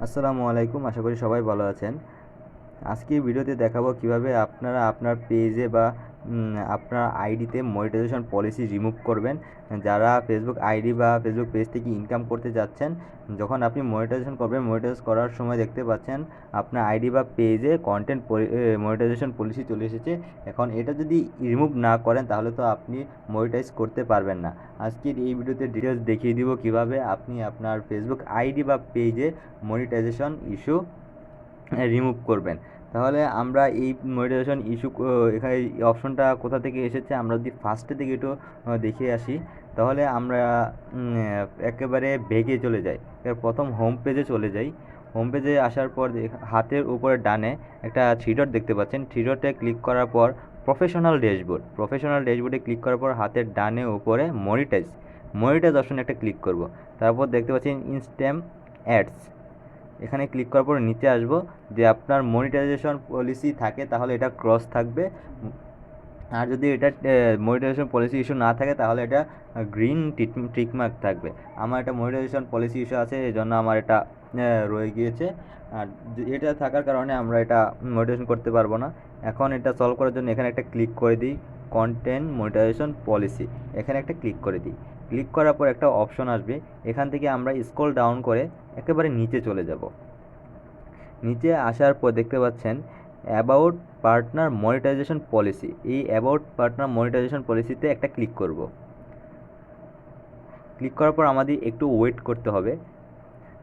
আসসালামু আলাইকুম, আশা করি সবাই ভালো আছেন। আজকে ভিডিওতে দেখাবো কিভাবে আপনারা আপনার পেজে বা আপনার আইডিতে মনিটাইজেশন পলিসি রিমুভ করবেন। যারা ফেসবুক আইডি বা ফেসবুক পেজ থেকে ইনকাম করতে যাচ্ছেন, যখন আপনি মনিটাইজেশন করবেন, মনিটাইজ করার সময় দেখতে পাচ্ছেন আপনার আইডি বা পেজে কন্টেন্ট মনিটাইজেশন পলিসি চলে এসেছে। এখন এটা যদি রিমুভ না করেন তাহলে তো আপনি মনিটাইজ করতে পারবেন না। আজকের এই ভিডিওতে ডিটেলস দেখিয়ে দিব কিভাবে আপনি আপনার ফেসবুক আইডি বা পেজে মনিটাইজেশন ইস্যু রিমুভ করবেন। তাহলে আমরা এই মনিটাইজেশন ইস্যু এখানে এই অপশনটা কোথা থেকে এসেছে, আমরা যদি ফার্স্টে থেকে একটু দেখে আসি, তাহলে আমরা একেবারে বেগে চলে যাই। প্রথম হোম পেজে চলে যাই। হোম পেজে আসার পর হাতের উপরে ডানে একটা থ্রি ডট দেখতে পাচ্ছেন। থ্রি ডটে ক্লিক করার পর প্রফেশনাল ড্যাশবোর্ডে ক্লিক করার পর হাতের ডানে উপরে মনিটাইজ অপশনে একটা ক্লিক করব। তারপর দেখতে পাচ্ছেন ইনস্ট্যান্ট অ্যাডস, এখানে ক্লিক করার পর নিচে আসবো। যে আপনার মনিটাইজেশন পলিসি থাকে তাহলে এটা ক্রস থাকবে, আর যদি এটা মনিটাইজেশন পলিসি ইস্যু না থাকে তাহলে এটা গ্রিন টিকমার্ক থাকবে। আমার এটা মনিটাইজেশন পলিসি ইস্যু আছে, এই জন্য আমার এটা রয়ে গিয়েছে। আর এটা থাকার কারণে আমরা এটা মনিটাইজেশন করতে পারবো না। এখন এটা সলভ করার জন্য এখানে একটা ক্লিক করে দিই, কন্টেন্ট মনিটাইজেশন পলিসি, এখানে একটা ক্লিক করে দিই। ক্লিক করার পর একটা অপশন আসবে, এখান থেকে আমরা স্ক্রল ডাউন করে একেবারে নিচে চলে যাব। নিচে আসার পর দেখতে পাচ্ছেন অ্যাবাউট পার্টনার মনিটাইজেশন পলিসি। এই অ্যাবাউট পার্টনার মনিটাইজেশন পলিসিতে একটা ক্লিক করব। ক্লিক করার পর আমাদের একটু ওয়েট করতে হবে।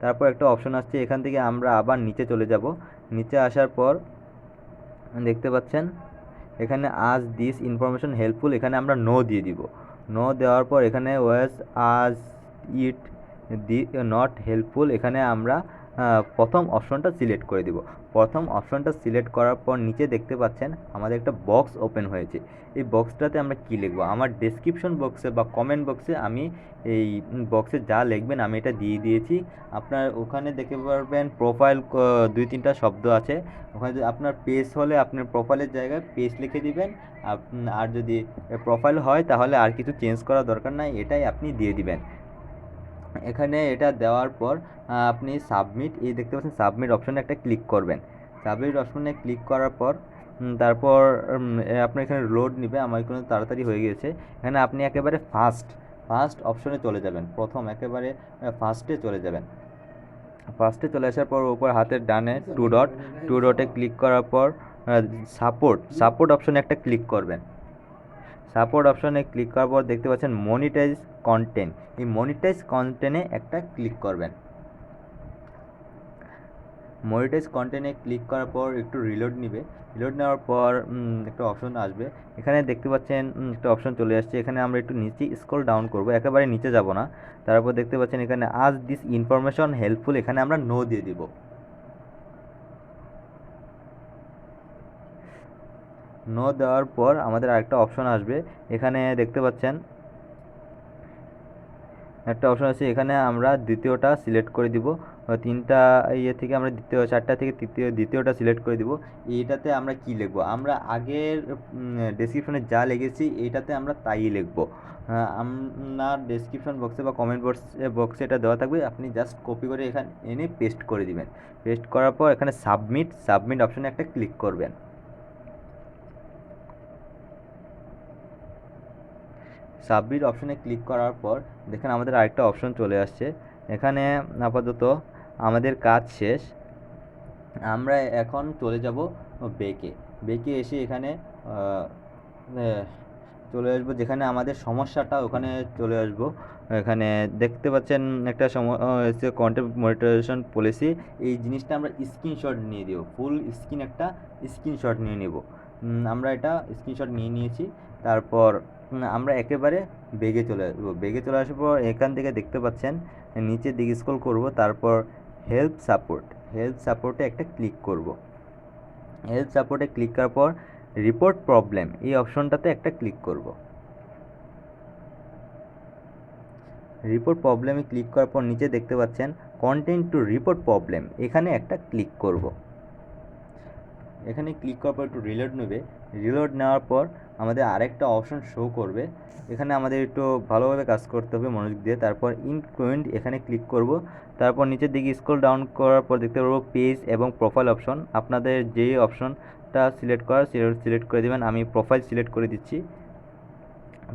তারপর একটা অপশন আসছে, এখান থেকে আমরা আবার নিচে চলে যাব। নিচে আসার পর দেখতে পাচ্ছেন এখানে আজ দিস ইনফরমেশন হেল্পফুল, এখানে আমরা নো দিয়ে দিব। নো দেওয়ার পর এখানে ওয়াজ আজ ইট দি নট হেল্পফুল, এখানে আমরা প্রথম অপশনটা সিলেক্ট করে দিব। প্রথম অপশনটা সিলেক্ট করার পর নিচে দেখতে পাচ্ছেন আমাদের একটা বক্স ওপেন হয়েছে। এই বক্সটাতে আমরা কি লিখব, আমার ডেসক্রিপশন বক্সে বা কমেন্ট বক্সে আমি এই বক্সে যা লিখবেন আমি এটা দিয়ে দিয়েছি। আপনার ওখানে দেখতে পারবেন প্রোফাইল 2-3টা শব্দ আছে। ওখানে যদি আপনার পেজ হলে আপনার প্রোফাইলের জায়গায় পেজ লিখে দিবেন। আর যদি প্রোফাইল হয় তাহলে আর কিছু চেঞ্জ করার দরকার নাই, এটাই আপনি দিয়ে দিবেন। এখানে এটা দেওয়ার পর আপনি সাবমিট, এই দেখতে পাচ্ছেন সাবমিট অপশনে একটা ক্লিক করবেন। সাবমিট অপশনে ক্লিক করার পর তারপর আপনার এখানে লোড নেবে, আমার কোনো তাড়াতাড়ি হয়ে গেছে। এখানে আপনি একেবারে ফার্স্ট অপশনে চলে যাবেন, প্রথম একেবারে ফার্স্টে চলে যাবেন। ফার্স্টে চলে আসার পর উপর হাতের ডানে টু ডটে ক্লিক করার পর সাপোর্ট অপশনে একটা ক্লিক করবেন। সাপোর্ট অপশনে ক্লিক করার পর দেখতে পাচ্ছেন মনিটাইজ কন্টেন্ট, এই মনিটাইজ কন্টেন্টে একটা ক্লিক করবেন। মনিটাইজ কন্টেন্টে ক্লিক করার পর একটু রিলোড নেবে। রিলোড নেওয়ার পর একটা অপশন আসবে, এখানে দেখতে পাচ্ছেন একটা অপশন চলে আসছে। এখানে আমরা একটু নিচে স্ক্রল ডাউন করব, একেবারে নিচে যাব না। তারপর দেখতে পাচ্ছেন এখানে আজ দিস ইনফরমেশন হেল্পফুল, এখানে আমরা নো দিয়ে দিব। নো দেওয়ার পর আমাদের আরেকটা অপশন আসবে, এখানে দেখতে পাচ্ছেন একটা অপশন আছে, এখানে আমরা দ্বিতীয়টা সিলেক্ট করে দিব। তিনটা ইয়ে থেকে আমরা চারটা থেকে দ্বিতীয়টা সিলেক্ট করে দিব। এইটাতে আমরা কি লিখব, আমরা আগের ডেসক্রিপশনে যা লিখেছি এইটাতে আমরা তাই লিখব। আপনার ডেসক্রিপশন বক্সে বা কমেন্ট বক্সে এটা দেওয়া থাকবে, আপনি জাস্ট কপি করে এখানে এনে পেস্ট করে দিবেন। পেস্ট করার পর এখানে সাবমিট অপশনে একটা ক্লিক করবেন। সাবমিট অপশনে ক্লিক করার পর দেখেন আমাদের আরেকটা অপশন চলে আসছে। এখানে আপাতত আমাদের কাজ শেষ। আমরা এখন চলে যাব বেকে এসে এখানে চলে আসবো যেখানে আমাদের সমস্যাটা, ওখানে চলে আসবো। এখানে দেখতে পাচ্ছেন একটা কন্টেন্ট মনিটাইজেশন পলিসি, এই জিনিসটা আমরা স্ক্রিনশট নিয়ে দেবো, ফুল একটা স্ক্রিনশট নিয়ে নেব। আমরা এটা স্ক্রিনশট নিয়ে নিয়েছি। তারপর আমরা একেবারে বেগে চলে আসবো। বেগে চলে আসার পর এখান থেকে দেখতে পাচ্ছেন নিচের দিকে স্ক্রল করব, তারপর হেল্প সাপোর্টে একটা ক্লিক করব। হেল্প সাপোর্টে ক্লিক করার পর রিপোর্ট প্রবলেম, এই অপশনটাতে একটা ক্লিক করব। রিপোর্ট প্রবলেমে ক্লিক করার পর নিচে দেখতে পাচ্ছেন কন্টেন্ট টু রিপোর্ট প্রবলেম, এখানে একটা ক্লিক করব। এখানে ক্লিক করার পর একটু রিলোড নেবে। রিলোড নেওয়ার পর আমাদের আরেকটা অপশন শো করবে। এখানে আমাদের একটু ভালোভাবে কাজ করতে হবে মনোযোগ দিয়ে। তারপর ইনক্লুড এখানে ক্লিক করব। তারপর নিচের দিকে স্ক্রল ডাউন করার পর দেখতে পারবো পেজ এবং প্রোফাইল অপশন। আপনাদের যেই অপশনটা সিলেক্ট করার সিলেক্ট করে দেবেন। আমি প্রোফাইল সিলেক্ট করে দিচ্ছি।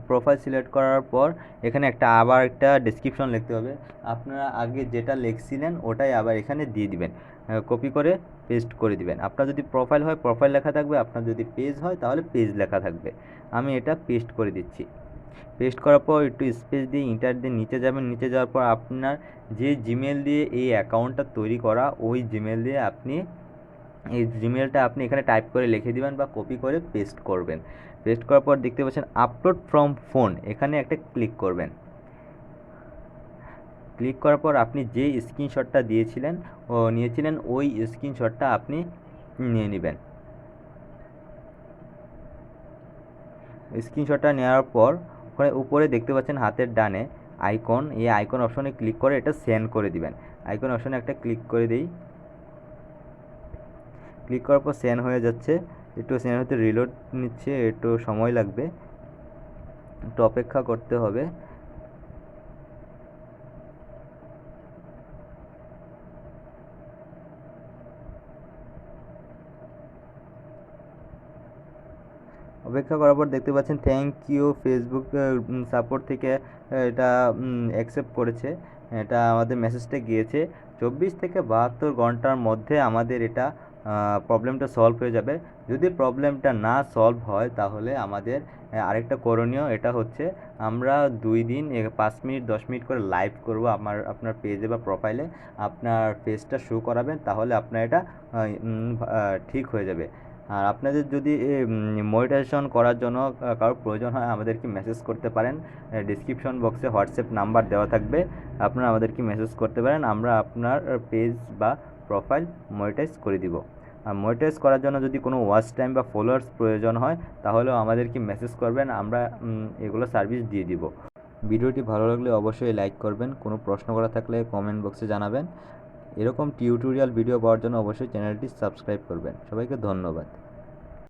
প্রোফাইল সিলেক্ট করার পর এখানে আবার একটা ডেসক্রিপশন লিখতে হবে। আপনারা আগে যেটা লিখছিলেন ওটাই আবার এখানে দিয়ে দিবেন, কপি করে পেস্ট করে দিবেন। আপনার যদি প্রোফাইল হয় প্রোফাইল লেখা থাকবে, আপনার যদি পেজ হয় তাহলে পেজ লেখা থাকবে। আমি এটা পেস্ট করে দিচ্ছি। পেস্ট করার পর একটু স্পেস দিয়ে ইন্টার দিয়ে নিচে যাবেন। নিচে যাওয়ার পর আপনার যে জিমেল দিয়ে এই অ্যাকাউন্টটা তৈরি করা, ওই জিমেল দিয়ে আপনি এই জিমেলটা আপনি এখানে টাইপ করে লিখে দিবেন বা কপি করে পেস্ট করবেন। পেস্ট করার পর দেখতে পাচ্ছেন আপলোড ফ্রম ফোন, এখানে একটা ক্লিক করবেন। ক্লিক করার পর আপনি যে স্ক্রিনশটটা নিয়েছিলেন ওই স্ক্রিনশটটা আপনি নিয়ে নেবেন। স্ক্রিনশটটা নেওয়ার পর ওখানে উপরে দেখতে পাচ্ছেন হাতের ডানে আইকন, এই আইকন অপশনে ক্লিক করে এটা সেন্ড করে দিবেন। আইকন অপশনে একটা ক্লিক করে দিই। ক্লিক করার পর সেন্ড হয়ে যাচ্ছে। একটু সেন্ড হতে রিলোড নিচ্ছে, একটু সময় লাগবে, একটু অপেক্ষা করতে হবে। অপেক্ষা করার পর দেখতে পাচ্ছেন থ্যাংক ইউ ফেসবুক সাপোর্ট থেকে এটা অ্যাকসেপ্ট করেছে। এটা আমাদের মেসেজটা গিয়েছে। 24 থেকে 72 ঘন্টার মধ্যে আমাদের এটা প্রবলেমটা সলভ হয়ে যাবে। যদি প্রবলেমটা না সলভ হয় তাহলে আমাদের আরেকটা করণীয়, এটা হচ্ছে আমরা 2 দিন 5 মিনিট 10 মিনিট করে লাইভ করব আপনার পেজে বা প্রোফাইলে। আপনার পেজটা শো করাবেন, তাহলে আপনার এটা ঠিক হয়ে যাবে। আর আপনাদের যদি মনিটাইজেশন করার জন্য কারোর প্রয়োজন হয় আমাদেরকে মেসেজ করতে পারেন। ডেসক্রিপশন বক্সে হোয়াটসঅ্যাপ নাম্বার দেওয়া থাকবে, আপনারা আমাদেরকে মেসেজ করতে পারেন। আমরা আপনার পেজ বা প্রোফাইল মনিটাইজ করে দিব। আর মনিটাইজ করার জন্য যদি কোনো ওয়াচ টাইম বা ফলোয়ার্স প্রয়োজন হয় তাহলেও আমাদেরকে মেসেজ করবেন, আমরা এগুলো সার্ভিস দিয়ে দিব। ভিডিওটি ভালো লাগলে অবশ্যই লাইক করবেন। কোনো প্রশ্ন করা থাকলে কমেন্ট বক্সে জানাবেন। এরকম টিউটোরিয়াল ভিডিও পাওয়ার জন্য অবশ্যই চ্যানেলটি সাবস্ক্রাইব করবেন। সবাইকে ধন্যবাদ।